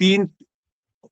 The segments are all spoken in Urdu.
3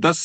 10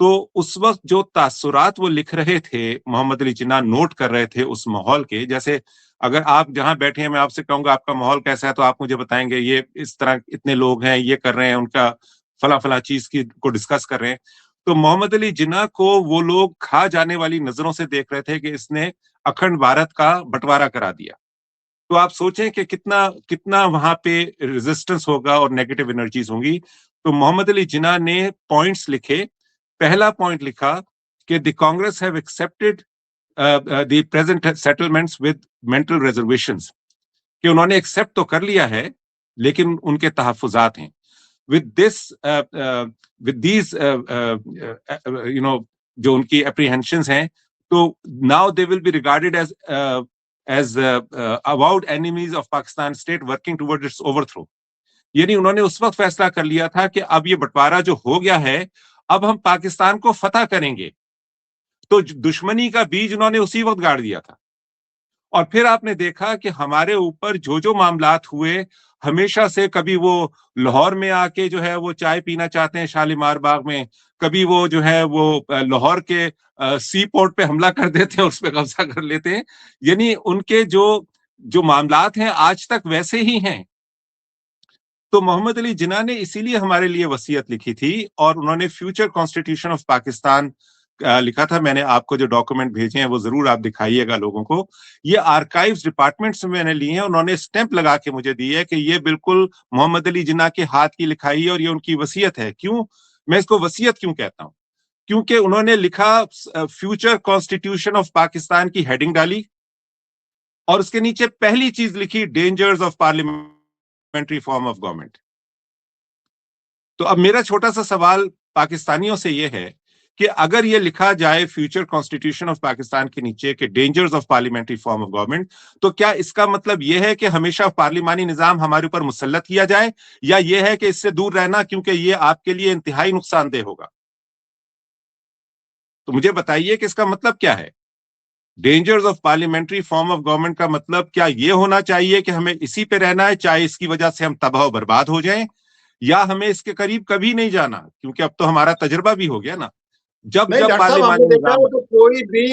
تو اس وقت جو تاثرات وہ لکھ رہے تھے محمد علی جناح نوٹ کر رہے تھے اس ماحول کے، جیسے اگر آپ جہاں بیٹھے ہیں میں آپ سے کہوں گا آپ کا ماحول کیسا ہے تو آپ مجھے بتائیں گے یہ اس طرح اتنے لوگ ہیں یہ کر رہے ہیں ان کا فلاں فلاں چیز کو ڈسکس کر رہے ہیں. تو محمد علی جناح کو وہ لوگ کھا جانے والی نظروں سے دیکھ رہے تھے کہ اس نے اکھنڈ بھارت کا بٹوارا کرا دیا. تو آپ سوچیں کہ کتنا وہاں پہ ریزسٹنس ہوگا اور نیگیٹو انرجیز ہوں گی. تو محمد علی جناح نے پوائنٹس لکھے. پہلا پوائنٹ لکھا کہ the Congress have accepted the present settlements with mental reservations, کہ انہوں نے ایکسپٹ تو کر لیا ہے لیکن ان کے تحفظات ہیں. with these جو ان کی apprehensions ہیں، تو now they will be regarded as avowed enemies of Pakistan state working towards its overthrow. یعنی انہوں نے اس وقت فیصلہ کر لیا تھا کہ اب یہ بٹوارا جو ہو گیا ہے اب ہم پاکستان کو فتح کریں گے. تو دشمنی کا بیج انہوں نے اسی وقت گاڑ دیا تھا. اور پھر آپ نے دیکھا کہ ہمارے اوپر جو معاملات ہوئے، ہمیشہ سے کبھی وہ لاہور میں آ کے جو ہے وہ چائے پینا چاہتے ہیں شالیمار باغ میں، کبھی وہ جو ہے وہ لاہور کے سی پورٹ پہ حملہ کر دیتے ہیں، اس پہ قبضہ کر لیتے ہیں. یعنی ان کے جو معاملات ہیں آج تک ویسے ہی ہیں. تو محمد علی جناح نے اسی لیے ہمارے لیے وصیت لکھی تھی اور انہوں نے فیوچر کانسٹیٹیوشن آف پاکستان لکھا تھا. میں نے آپ کو جو ڈاکومنٹ بھیجے ہیں وہ ضرور آپ دکھائیے گا لوگوں کو. یہ آرکائیوز ڈپارٹمنٹ سے میں نے لیے ہیں، انہوں نے اسٹیمپ لگا کے مجھے دی ہے کہ یہ بالکل محمد علی جناح کے ہاتھ کی لکھائی ہے اور یہ ان کی وصیت ہے. کیوں میں اس کو وصیت کیوں کہتا ہوں؟ کیونکہ انہوں نے لکھا فیوچر کانسٹیٹیوشن آف پاکستان کی ہیڈنگ ڈالی اور اس کے نیچے پہلی چیز لکھی dangers of parliamentary form of government. تو اب میرا چھوٹا سا سوال پاکستانیوں سے یہ ہے کہ اگر یہ لکھا جائے فیوچر کانسٹیٹیوشن آف پاکستان کے نیچے کہ dangers of parliamentary form of government, تو کیا اس کا مطلب یہ ہے کہ ہمیشہ پارلیمانی نظام ہمارے اوپر مسلط کیا جائے، یا یہ ہے کہ اس سے دور رہنا کیونکہ یہ آپ کے لیے انتہائی نقصان دہ ہوگا؟ تو مجھے بتائیے کہ اس کا مطلب کیا ہے؟ Dangers of parliamentary form of government کا مطلب کیا یہ ہونا چاہیے کہ ہمیں اسی پہ رہنا ہے چاہے اس کی وجہ سے ہم تباہ و برباد ہو جائیں، یا ہمیں اس کے قریب کبھی نہیں جانا؟ کیونکہ اب تو ہمارا تجربہ بھی ہو گیا نا. جب نہیں ڈاکٹر صاحب، ہم پارلیمانی نے دیکھا نظام ہے تو کوئی بھی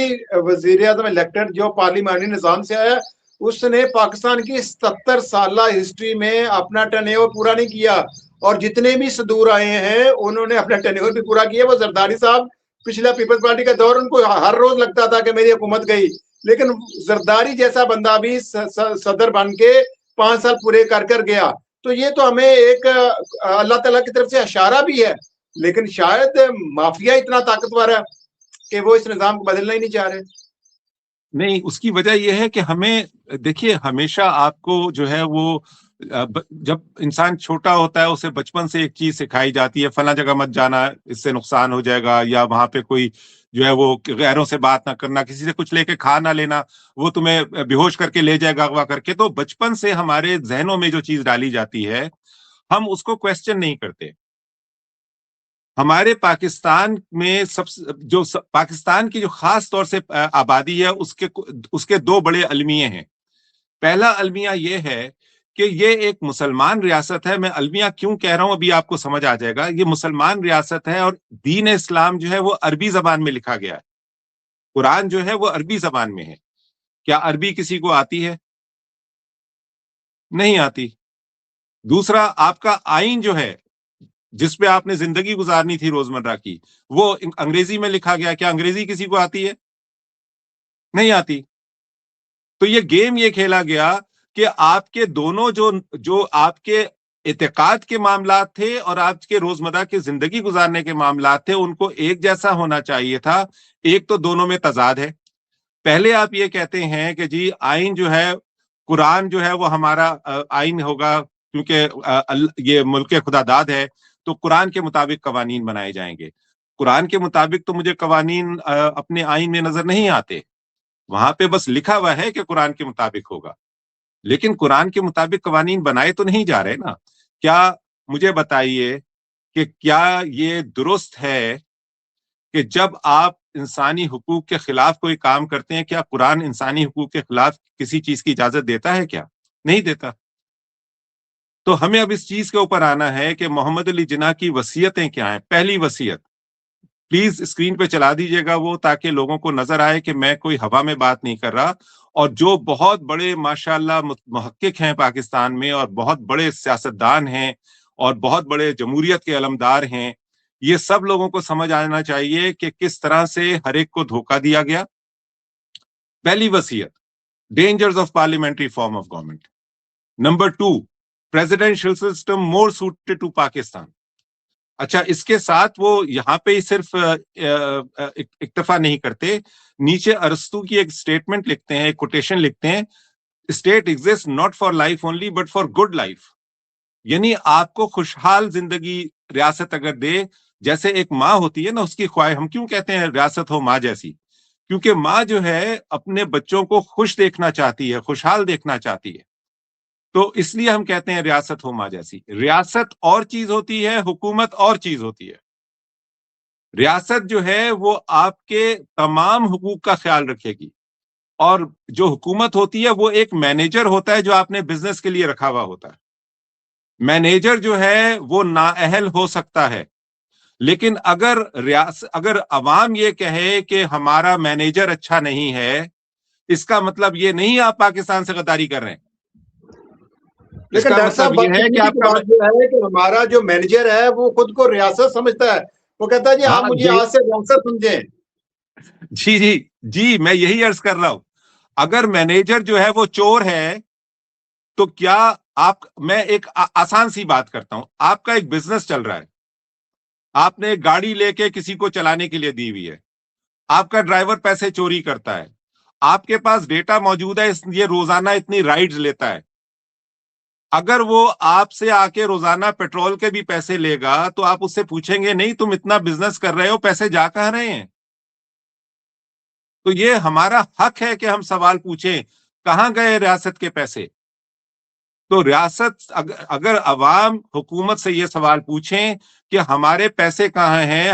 وزیر اعظم الیکٹڈ جو پارلیمانی نظام سے آیا اس نے پاکستان کی 70 سالہ ہسٹری میں اپنا ٹرنیور پورا نہیں کیا، اور جتنے بھی صدور آئے ہیں انہوں نے اپنا ٹرنیور بھی پورا کیا. وہ زرداری صاحب پچھلا پیپلز پارٹی کا دور ان کو ہر روز لگتا تھا کہ میری حکومت گئی، لیکن زرداری جیسا بندہ بھی صدر بن کے 5 سال پورے کر گیا. تو یہ تو ہمیں ایک اللہ تعالیٰ کی طرف سے اشارہ بھی ہے، لیکن شاید مافیا اتنا طاقتور ہے کہ وہ اس نظام کو بدلنا ہی نہیں چاہ رہے. نہیں، اس کی وجہ یہ ہے کہ ہمیں دیکھیے ہمیشہ آپ کو جو ہے وہ جب انسان چھوٹا ہوتا ہے اسے بچپن سے ایک چیز سکھائی جاتی ہے فلاں جگہ مت جانا اس سے نقصان ہو جائے گا، یا وہاں پہ کوئی جو ہے وہ غیروں سے بات نہ کرنا، کسی سے کچھ لے کے کھا نہ لینا، وہ تمہیں بے ہوش کر کے لے جائے گا اغوا کر کے. تو بچپن سے ہمارے ذہنوں میں جو چیز ڈالی جاتی ہے ہم اس کو کویسچن نہیں کرتے. ہمارے پاکستان میں پاکستان کی جو خاص طور سے آبادی ہے اس کے 2 بڑے المیے ہیں. پہلا المیہ یہ ہے کہ یہ ایک مسلمان ریاست ہے. میں المیہ کیوں کہہ رہا ہوں ابھی آپ کو سمجھ آ جائے گا. یہ مسلمان ریاست ہے اور دین اسلام جو ہے وہ عربی زبان میں لکھا گیا ہے. قرآن جو ہے وہ عربی زبان میں ہے. کیا عربی کسی کو آتی ہے؟ نہیں آتی. دوسرا، آپ کا آئین جو ہے جس پہ آپ نے زندگی گزارنی تھی روزمرہ کی، وہ انگریزی میں لکھا گیا. کیا انگریزی کسی کو آتی ہے؟ نہیں آتی. تو یہ گیم یہ کھیلا گیا کہ آپ کے دونوں جو آپ کے اعتقاد کے معاملات تھے اور آپ کے روزمرہ کے زندگی گزارنے کے معاملات تھے ان کو ایک جیسا ہونا چاہیے تھا. ایک تو دونوں میں تضاد ہے. پہلے آپ یہ کہتے ہیں کہ جی آئین جو ہے قرآن جو ہے وہ ہمارا آئین ہوگا کیونکہ یہ ملک خدا داد ہے تو قرآن کے مطابق قوانین بنائے جائیں گے. قرآن کے مطابق تو مجھے قوانین اپنے آئین میں نظر نہیں آتے. وہاں پہ بس لکھا ہوا ہے کہ قرآن کے مطابق ہوگا، لیکن قرآن کے مطابق قوانین بنائے تو نہیں جا رہے نا. کیا مجھے بتائیے کہ کیا یہ درست ہے کہ جب آپ انسانی حقوق کے خلاف کوئی کام کرتے ہیں، کیا قرآن انسانی حقوق کے خلاف کسی چیز کی اجازت دیتا ہے؟ کیا نہیں دیتا. تو ہمیں اب اس چیز کے اوپر آنا ہے کہ محمد علی جناح کی وصیتیں کیا ہیں. پہلی وصیت پلیز اسکرین پہ چلا دیجیے گا وہ، تاکہ لوگوں کو نظر آئے کہ میں کوئی ہوا میں بات نہیں کر رہا. اور جو بہت بڑے ماشاءاللہ محقق ہیں پاکستان میں، اور بہت بڑے سیاستدان ہیں، اور بہت بڑے جمہوریت کے علمدار ہیں، یہ سب لوگوں کو سمجھ آنا چاہیے کہ کس طرح سے ہر ایک کو دھوکہ دیا گیا. پہلی وصیت، dangers of parliamentary form of government. Number 2، presidential system more suited to Pakistan. اچھا، اس کے ساتھ وہ یہاں پہ ہی صرف اکتفا نہیں کرتے، نیچے ارسطو کی ایک سٹیٹمنٹ لکھتے ہیں، ایک کوٹیشن لکھتے ہیں، state exist not for life only but for good life. یعنی آپ کو خوشحال زندگی ریاست اگر دے، جیسے ایک ماں ہوتی ہے نا، اس کی خواہش، ہم کیوں کہتے ہیں ریاست ہو ماں جیسی؟ کیونکہ ماں جو ہے اپنے بچوں کو خوش دیکھنا چاہتی ہے، خوشحال دیکھنا چاہتی ہے. تو اس لیے ہم کہتے ہیں ریاست ہو ماں جیسی. ریاست اور چیز ہوتی ہے، حکومت اور چیز ہوتی ہے. ریاست جو ہے وہ آپ کے تمام حقوق کا خیال رکھے گی، اور جو حکومت ہوتی ہے وہ ایک مینیجر ہوتا ہے جو آپ نے بزنس کے لیے رکھا ہوا ہوتا ہے. مینیجر جو ہے وہ نااہل ہو سکتا ہے، لیکن اگر عوام یہ کہے کہ ہمارا مینیجر اچھا نہیں ہے، اس کا مطلب یہ نہیں آپ پاکستان سے غداری کر رہے ہیں. اس لیکن کا ڈاکٹر صاحب مطلب یہ ہے کہ آپ کا بات جو ہے کہ ہمارا جو مینیجر ہے وہ خود کو ریاست سمجھتا ہے، وہ کہتا ہے جی آپ مجھے آج سے ریاست سمجھیں. جی جی جی، میں یہی عرض کر رہا ہوں. اگر مینیجر جو ہے وہ چور ہے تو کیا میں ایک آسان سی بات کرتا ہوں. آپ کا ایک بزنس چل رہا ہے، آپ نے ایک گاڑی لے کے کسی کو چلانے کے لیے دی ہوئی ہے، آپ کا ڈرائیور پیسے چوری کرتا ہے، آپ کے پاس ڈیٹا موجود ہے، یہ روزانہ اتنی رائڈز لیتا ہے. اگر وہ آپ سے آ کے روزانہ پیٹرول کے بھی پیسے لے گا تو آپ اس سے پوچھیں گے نہیں تم اتنا بزنس کر رہے ہو، پیسے جا کہاں رہے ہیں؟ تو یہ ہمارا حق ہے کہ ہم سوال پوچھیں کہاں گئے ریاست کے پیسے. تو ریاست اگر عوام حکومت سے یہ سوال پوچھیں کہ ہمارے پیسے کہاں ہیں،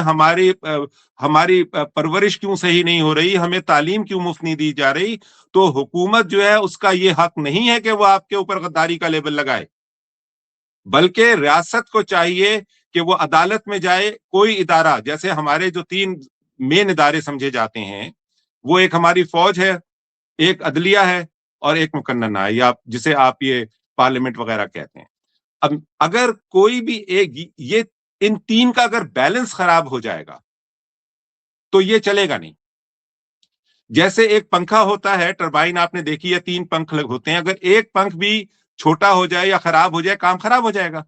ہماری پرورش کیوں صحیح نہیں ہو رہی، ہمیں تعلیم کیوں مفت نہیں دی جا رہی، تو حکومت جو ہے اس کا یہ حق نہیں ہے کہ وہ آپ کے اوپر غداری کا لیبل لگائے. بلکہ ریاست کو چاہیے کہ وہ عدالت میں جائے. کوئی ادارہ، جیسے ہمارے جو 3 مین ادارے سمجھے جاتے ہیں، وہ ایک ہماری فوج ہے، ایک عدلیہ ہے، اور ایک مقننہ ہے، یا جسے آپ یہ پارلیمنٹ وغیرہ کہتے ہیں. اب اگر کوئی بھی ایک، یہ ان 3 کا اگر بیلنس خراب ہو جائے گا تو یہ چلے گا نہیں. جیسے ایک پنکھا ہوتا ہے، ٹربائن آپ نے دیکھی ہے، 3 پنکھ ہوتے ہیں، اگر ایک پنکھ بھی چھوٹا ہو جائے یا خراب ہو جائے، کام خراب ہو جائے گا.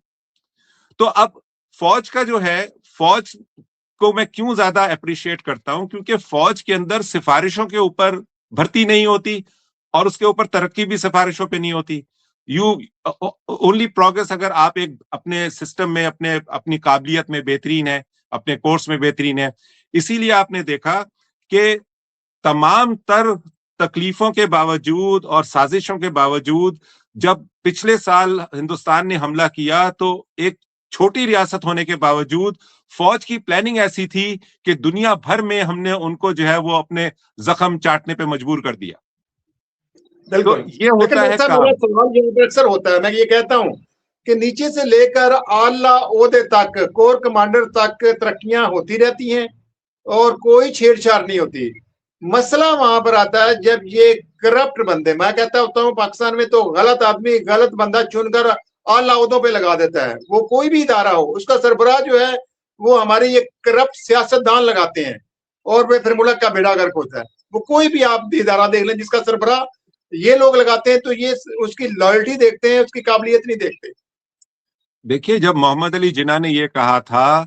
تو اب فوج کا جو ہے، فوج کو میں کیوں زیادہ اپریشیٹ کرتا ہوں، کیونکہ فوج کے اندر سفارشوں کے اوپر بھرتی نہیں ہوتی، اور اس کے اوپر ترقی بھی سفارشوں پہ نہیں ہوتی. اونلی پروگرس اگر آپ ایک اپنے سسٹم میں اپنی قابلیت میں بہترین ہے، اپنے کورس میں بہترین ہے. اسی لیے آپ نے دیکھا کہ تمام تر تکلیفوں کے باوجود اور سازشوں کے باوجود جب پچھلے سال ہندوستان نے حملہ کیا تو ایک چھوٹی ریاست ہونے کے باوجود فوج کی پلاننگ ایسی تھی کہ دنیا بھر میں ہم نے ان کو جو ہے وہ اپنے زخم چاٹنے پہ مجبور کر دیا. بالکل. تو یہ ہوتا ہے لیکن کام. میرا سوال یہ اکثر ہوتا ہے، میں یہ کہتا ہوں کہ نیچے سے لے کر اعلیٰ عہدے تک، کور کمانڈر تک ترقیاں ہوتی رہتی ہیں اور کوئی چھیڑ چھاڑ نہیں ہوتی. مسئلہ وہاں پر آتا ہے جب یہ کرپٹ بندے، میں کہتا ہوتا ہوں پاکستان میں تو غلط آدمی غلط بندہ چن کر اعلیٰ عہدوں پہ لگا دیتا ہے. وہ کوئی بھی ادارہ ہو، اس کا سربراہ جو ہے وہ ہمارے یہ کرپٹ سیاستدان لگاتے ہیں، اور پھر ملک کا بیڑا غرق ہوتا ہے. وہ کوئی بھی آپ ادارہ دیکھ لیں جس کا سربراہ یہ لوگ لگاتے ہیں تو یہ اس کی لائلٹی دیکھتے ہیں، اس کی قابلیت نہیں دیکھتے. دیکھیے، جب محمد علی جناح نے یہ کہا تھا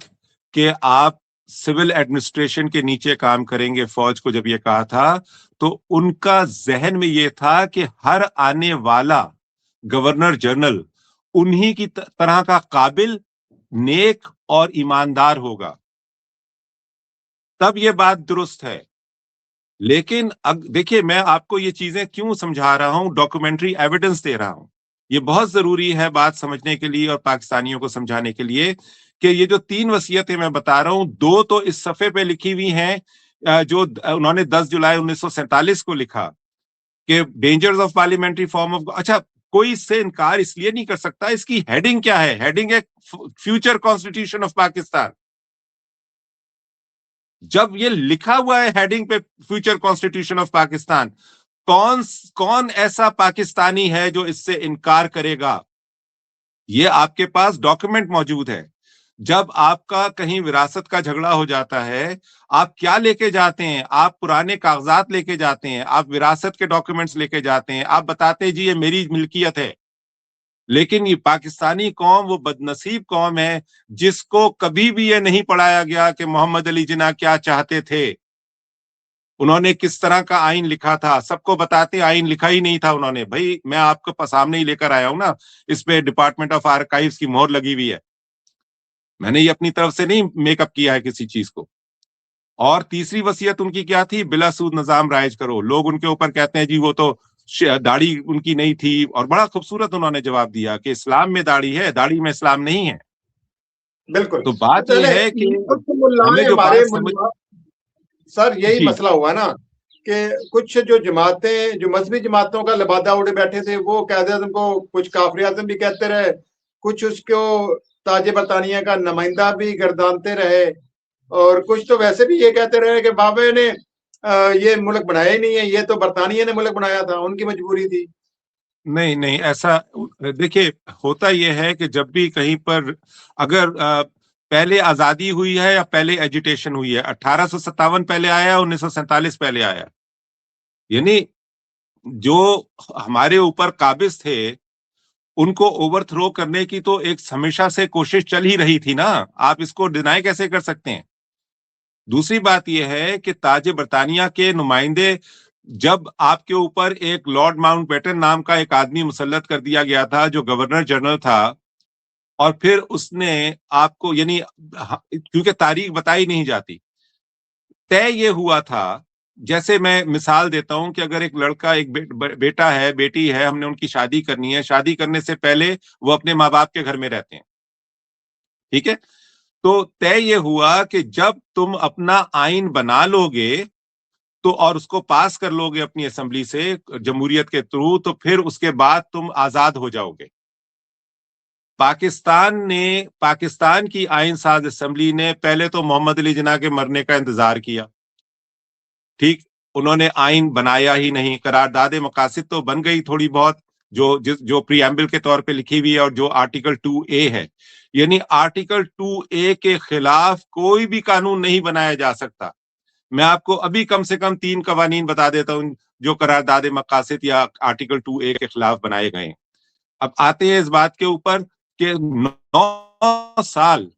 کہ آپ سول ایڈمنسٹریشن کے نیچے کام کریں گے، فوج کو جب یہ کہا تھا تو ان کا ذہن میں یہ تھا کہ ہر آنے والا گورنر جنرل انہی کی طرح کا قابل، نیک اور ایماندار ہوگا. تب یہ بات درست ہے. لیکن دیکھیے، میں آپ کو یہ چیزیں کیوں سمجھا رہا ہوں، ڈاکومنٹری ایویڈنس دے رہا ہوں. یہ بہت ضروری ہے بات سمجھنے کے لیے اور پاکستانیوں کو سمجھانے کے لیے کہ یہ جو 3 وصیتیں میں بتا رہا ہوں، 2 تو اس صفحے پہ لکھی ہوئی ہیں جو انہوں نے 10 جولائی 1947 کو لکھا کہ dangers of parliamentary form of. اچھا، کوئی اس سے انکار اس لیے نہیں کر سکتا. اس کی ہیڈنگ کیا ہے؟ ہیڈنگ ہے فیوچر کانسٹیٹیوشن آف پاکستان. جب یہ لکھا ہوا ہے ہیڈنگ پہ فیوچر کانسٹیٹیوشن آف پاکستان، کون ایسا پاکستانی ہے جو اس سے انکار کرے گا؟ یہ آپ کے پاس ڈاکومنٹ موجود ہے. جب آپ کا کہیں وراثت کا جھگڑا ہو جاتا ہے، آپ کیا لے کے جاتے ہیں؟ آپ پرانے کاغذات لے کے جاتے ہیں، آپ وراثت کے ڈاکومنٹس لے کے جاتے ہیں، آپ بتاتے ہیں جی یہ میری ملکیت ہے. لیکن یہ پاکستانی قوم وہ بدنصیب قوم ہے جس کو کبھی بھی یہ نہیں پڑھایا گیا کہ محمد علی جناح کیا چاہتے تھے، انہوں نے کس طرح کا آئین لکھا تھا. سب کو بتاتے آئین لکھا ہی نہیں تھا انہوں نے. بھائی میں آپ کو سامنے ہی لے کر آیا ہوں نا، اس پہ ڈپارٹمنٹ آف آرکائیوز کی مہر لگی ہوئی ہے. میں نے یہ اپنی طرف سے نہیں میک اپ کیا ہے کسی چیز کو. اور تیسری وصیت ان کی کیا تھی؟ بلا سود نظام رائج کرو. لوگ ان کے اوپر کہتے ہیں جی وہ تو داڑھی ان کی نہیں تھی، اور بڑا خوبصورت انہوں نے جواب دیا کہ اسلام میں داڑھی ہے، داڑھی میں اسلام نہیں ہے. بالکل. تو بات یہ ہے کہ کچھ ملائیں ہمیں جو ہمارے بات سمجھ سر یہی جی مسئلہ ہوا نا کہ کچھ جو جماعتیں، جو مذہبی جماعتوں کا لبادہ اڑے بیٹھے تھے، وہ قائد اعظم کو کچھ کافر اعظم بھی کہتے رہے، کچھ اس کو تاج برطانیہ کا نمائندہ بھی گردانتے رہے، اور کچھ تو ویسے بھی یہ کہتے رہے کہ بابا نے یہ ملک بنایا ہی نہیں ہے، یہ تو برطانیہ نے ملک بنایا تھا، ان کی مجبوری تھی. نہیں ایسا دیکھیے ہوتا یہ ہے کہ جب بھی کہیں پر اگر پہلے آزادی ہوئی ہے یا پہلے ایجیٹیشن ہوئی ہے، 1857 پہلے آیا، 1947 پہلے آیا، یعنی جو ہمارے اوپر قابض تھے ان کو اوور تھرو کرنے کی تو ایک ہمیشہ سے کوشش چل ہی رہی تھی نا. آپ اس کو ڈینائی کیسے کر سکتے ہیں؟ دوسری بات یہ ہے کہ تاج برطانیہ کے نمائندے، جب آپ کے اوپر ایک لارڈ ماؤنٹ بیٹن نام کا ایک آدمی مسلط کر دیا گیا تھا جو گورنر جنرل تھا، اور پھر اس نے آپ کو، یعنی کیونکہ تاریخ بتائی نہیں جاتی، طے یہ ہوا تھا، جیسے میں مثال دیتا ہوں کہ اگر ایک لڑکا، ایک بیٹا ہے، بیٹی ہے، ہم نے ان کی شادی کرنی ہے، شادی کرنے سے پہلے وہ اپنے ماں باپ کے گھر میں رہتے ہیں، ٹھیک ہے؟ تو طے یہ ہوا کہ جب تم اپنا آئین بنا لو گے تو اور اس کو پاس کر لو گے اپنی اسمبلی سے جمہوریت کے تھرو، تو پھر اس کے بعد تم آزاد ہو جاؤ گے. پاکستان کی آئین ساز اسمبلی نے پہلے تو محمد علی جناح کے مرنے کا انتظار کیا، ٹھیک، انہوں نے آئین بنایا ہی نہیں. قرارداد مقاصد تو بن گئی تھوڑی بہت، جو پری ایمبل کے طور پہ لکھی ہوئی ہے، اور جو آرٹیکل 2A ہے، یعنی آرٹیکل 2A کے خلاف کوئی بھی قانون نہیں بنایا جا سکتا. میں آپ کو ابھی کم سے کم 3 قوانین بتا دیتا ہوں جو قرارداد مقاصد یا آرٹیکل 2A کے خلاف بنائے گئے ہیں. اب آتے ہیں اس بات کے اوپر کہ 9 سال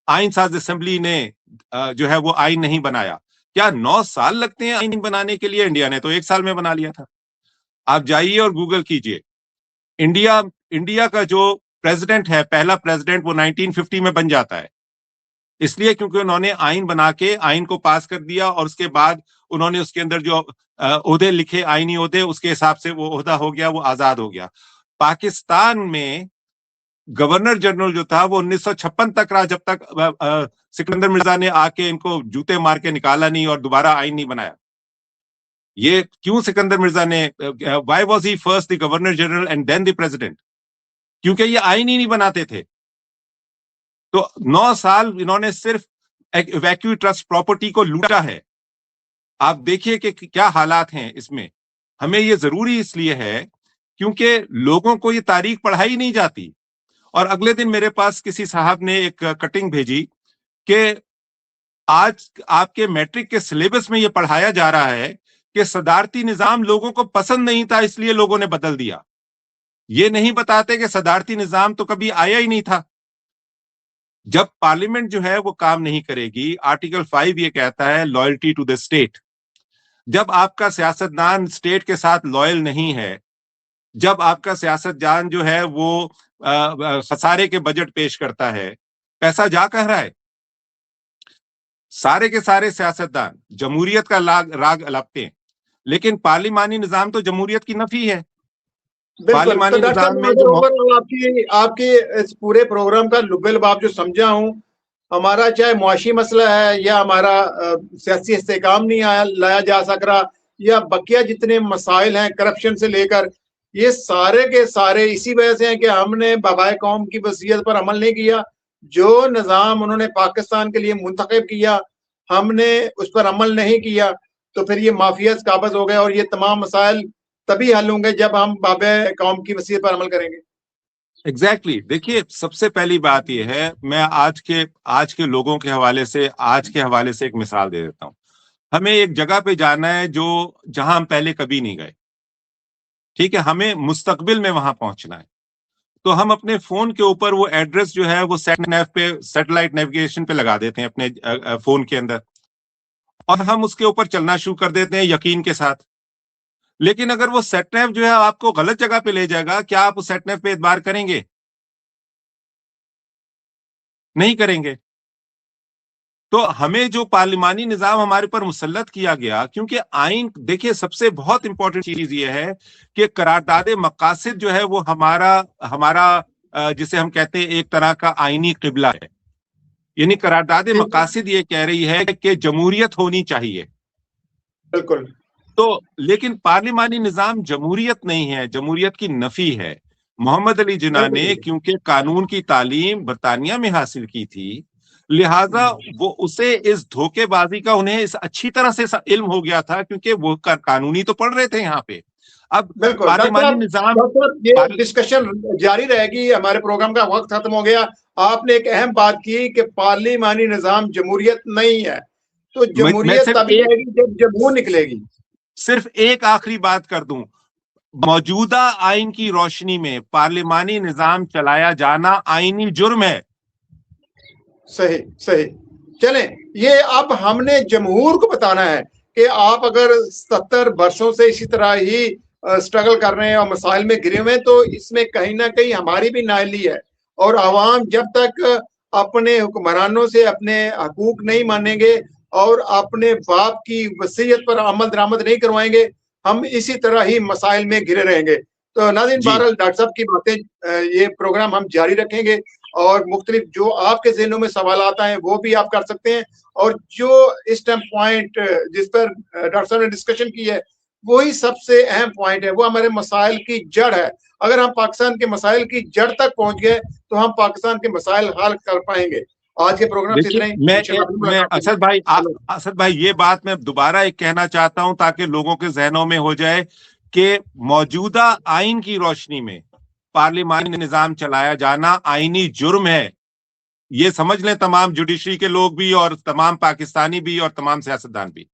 آئین ساز اسمبلی نے جو ہے وہ آئین نہیں بنایا. کیا 9 سال لگتے ہیں آئین بنانے کے لیے؟ انڈیا نے تو 1 سال میں بنا لیا تھا. آپ جائیے اور گوگل کیجئے، انڈیا کا جو پریزیڈنٹ ہے، پہلا پریزیڈنٹ، وہ 1950 میں بن جاتا ہے، اس لیے کیونکہ انہوں نے آئین بنا کے آئین کو پاس کر دیا، اور اس کے بعد انہوں نے اس کے اندر جو عہدے لکھے، آئینی عہدے، اس کے حساب سے وہ عہدہ ہو گیا، وہ آزاد ہو گیا. پاکستان میں گورنر جنرل جو تھا وہ 1956 تک رہا، جب تک سکندر مرزا نے آ کے ان کو جوتے مار کے نکالا نہیں اور دوبارہ آئین نہیں بنایا. یہ کیوں سکندر مرزا نے why was he first the governor general and then the president? کیونکہ یہ آئین ہی نہیں بناتے تھے. تو 9 سال انہوں نے صرف ویکیو ٹرسٹ پراپرٹی کو لوٹا ہے. آپ دیکھیے کہ کیا حالات ہیں اس میں. ہمیں یہ ضروری اس لیے ہے کیونکہ لوگوں کو یہ تاریخ پڑھائی نہیں جاتی. اور اگلے دن میرے پاس کسی صاحب نے ایک کٹنگ بھیجی کہ آج آپ کے میٹرک کے سلیبس میں یہ پڑھایا جا رہا ہے کہ صدارتی نظام لوگوں کو پسند نہیں تھا، اس لیے لوگوں نے بدل دیا. یہ نہیں بتاتے کہ صدارتی نظام تو کبھی آیا ہی نہیں تھا. جب پارلیمنٹ جو ہے وہ کام نہیں کرے گی، آرٹیکل 5 یہ کہتا ہے لائلٹی ٹو دا اسٹیٹ. جب آپ کا سیاستدان اسٹیٹ کے ساتھ لائل نہیں ہے، جب آپ کا سیاست دان جو ہے وہ خسارے کے بجٹ پیش کرتا ہے، پیسہ جا کہہ رہا ہے. سارے کے سارے سیاستدان جمہوریت کا راگ الاپتے ہیں، لیکن پارلیمانی نظام تو جمہوریت کی نفی ہے. بالکل. تو پارلیمانی ڈاکٹر صاحب نظام میں میں جو آپ کی اس پورے پروگرام کا لب لباب جو سمجھا ہوں، ہمارا چاہے معاشی مسئلہ ہے یا ہمارا سیاسی استحکام نہیں لایا جا سک رہا، یا بقیہ جتنے مسائل ہیں کرپشن سے لے کر، یہ سارے کے سارے اسی وجہ سے ہیں کہ ہم نے بابائے قوم کی وصیت پر عمل نہیں کیا. جو نظام انہوں نے پاکستان کے لیے منتخب کیا ہم نے اس پر عمل نہیں کیا تو پھر یہ مافیاز قابض ہو گئے اور یہ تمام مسائل تبھی حل ہوں گے جب ہم باب قوم کی وصیت پر عمل کریں گے. ایگزیکٹلی دیکھیے سب سے پہلی بات یہ ہے، میں آج کے لوگوں کے حوالے سے ایک مثال دے دیتا ہوں. ہمیں ایک جگہ پہ جانا ہے جہاں ہم پہلے کبھی نہیں گئے، ٹھیک ہے، ہمیں مستقبل میں وہاں پہنچنا ہے. تو ہم اپنے فون کے اوپر وہ ایڈریس جو ہے وہ سیٹلائٹ نیویگیشن پہ لگا دیتے ہیں اپنے فون کے اندر، اور ہم اس کے اوپر چلنا شروع کر دیتے ہیں یقین کے ساتھ. لیکن اگر وہ سیٹ نیو جو ہے آپ کو غلط جگہ پہ لے جائے گا، کیا آپ اس سیٹ نیو پہ اعتبار کریں گے؟ نہیں کریں گے. تو ہمیں جو پارلیمانی نظام ہمارے پر مسلط کیا گیا، کیونکہ آئین دیکھیے سب سے بہت امپورٹنٹ چیز یہ ہے کہ قرارداد مقاصد جو ہے وہ ہمارا جسے ہم کہتے ہیں ایک طرح کا آئینی قبلہ ہے. یعنی قرارداد مقاصد یہ کہہ رہی ہے کہ جمہوریت ہونی چاہیے. بالکل. تو لیکن پارلیمانی نظام جمہوریت نہیں ہے، جمہوریت کی نفی ہے. محمد علی جناح نے کیونکہ قانون کی تعلیم برطانیہ میں حاصل کی تھی، لہذا وہ اسے اس دھوکے بازی کا انہیں اچھی طرح سے علم ہو گیا تھا، کیونکہ وہ قانونی تو پڑھ رہے تھے یہاں پہ. اب پارلیمانی نظام یہ ڈسکشن جاری رہے گی، ہمارے پروگرام کا وقت ختم ہو گیا. آپ نے ایک اہم بات کی کہ پارلیمانی نظام جمہوریت نہیں ہے، تو جمہوریت تبھی آئے گی جب جمہور نکلے گی. صرف ایک آخری بات کر دوں، موجودہ آئین کی روشنی میں پارلیمانی نظام چلایا جانا آئینی جرم ہے. صحیح. چلیں، یہ اب ہم نے جمہور کو بتانا ہے کہ آپ اگر 70 برسوں سے اسی طرح ہی سٹرگل کر رہے ہیں اور مسائل میں گرے ہوئے ہیں تو اس میں کہیں نہ کہیں ہماری بھی نااہلی ہے. اور عوام جب تک اپنے حکمرانوں سے اپنے حقوق نہیں مانیں گے اور اپنے باپ کی وصیت پر عمل درآمد نہیں کروائیں گے، ہم اسی طرح ہی مسائل میں گرے رہیں گے. تو ناظرین، بہرحال ڈاکٹر صاحب کی باتیں، یہ پروگرام ہم جاری رکھیں گے اور مختلف جو آپ کے ذہنوں میں سوالات آئیں وہ بھی آپ کر سکتے ہیں. اور جو اس ٹائم پوائنٹ جس پر ڈاکٹر صاحب نے ڈسکشن کی ہے وہی سب سے اہم پوائنٹ ہے، وہ ہمارے مسائل کی جڑ ہے. اگر ہم پاکستان کے مسائل کی جڑ تک پہنچ گئے تو ہم پاکستان کے مسائل حل کر پائیں گے. آج کے پروگرام سے اتنا ہی. میں اسد بھائی یہ بات میں دوبارہ ایک کہنا چاہتا ہوں تاکہ لوگوں کے ذہنوں میں ہو جائے کہ موجودہ آئین کی روشنی میں پارلیمانی نظام چلایا جانا آئینی جرم ہے. یہ سمجھ لیں تمام جوڈیشری کے لوگ بھی اور تمام پاکستانی بھی اور تمام سیاستدان بھی.